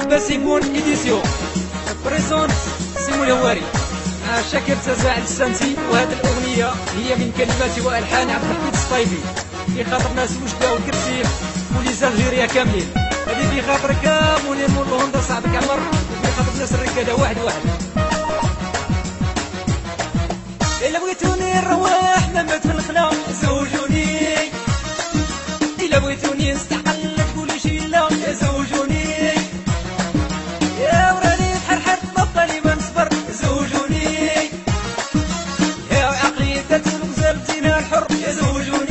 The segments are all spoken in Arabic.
عباس يكون إديسيون بريسون سيمو الهواري مع شاكر تزاعل السانتي. وهذه الأغنية هي من كلمات وألحان عبد الحميد الصطيفي في خاطر ناس وجدة والكرسيل وليس الجيريا كاملين. هذه في خاطرك منير مول الهوندا صاحبك عمر، وفي خاطر ناس الركادة واحد. إلا بغيتوني نروح ما في الخلا زوجوني، إلا بغيتوني نستحقل تقولي شي لا زوجوني، يا وراني تحرحر ما لي ما نصبر زوجوني، يا عقلي تتسلم زلتينا الحر يا زوجوني.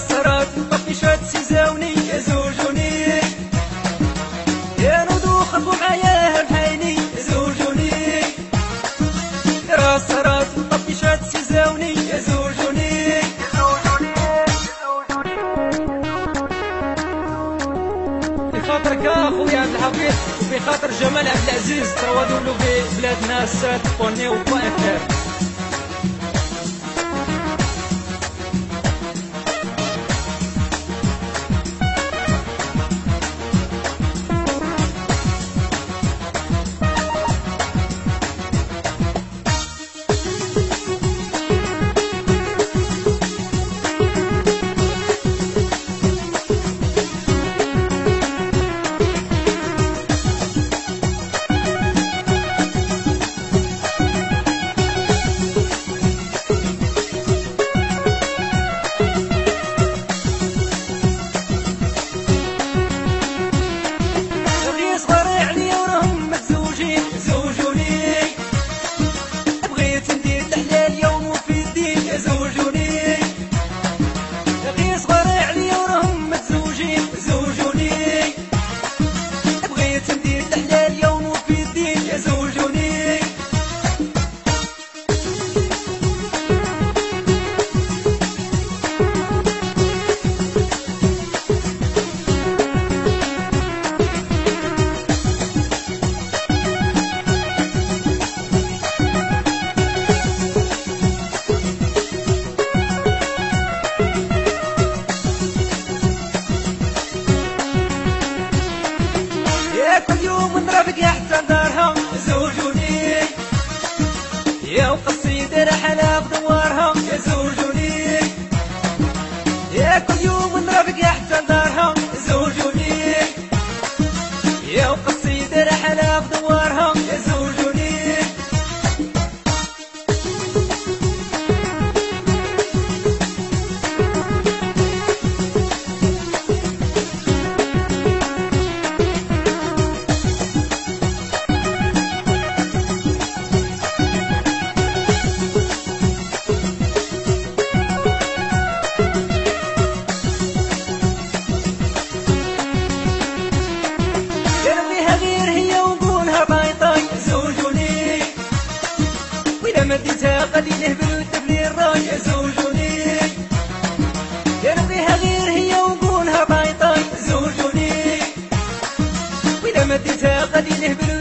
سرات طفشات سيزاوني يا زوجوني، يا نودو خبوا معايا بحيني يا زوجوني، يا سرات طفشات سيزاوني يا زوجوني. بخاطرك اخويا عبد الحفيظ وبخاطر جمال عبد العزيز تواضعوا في بلادنا السات بوني وبوانتير. كل يوم نرافق حتى دارها زوجوني، يا وقصيدة رحلة بدوارها يا زوجوني، يا كل يوم نرافق حتى دارها زوجوني، يا وقصيدة رحلة بدوارها يا زوجوني. مديتها غادي نهبل وتبني الراي زوجوني يا نبغيها غير هي ونقولها باي طاي زوجوني وإذا مديتها غادي نهبل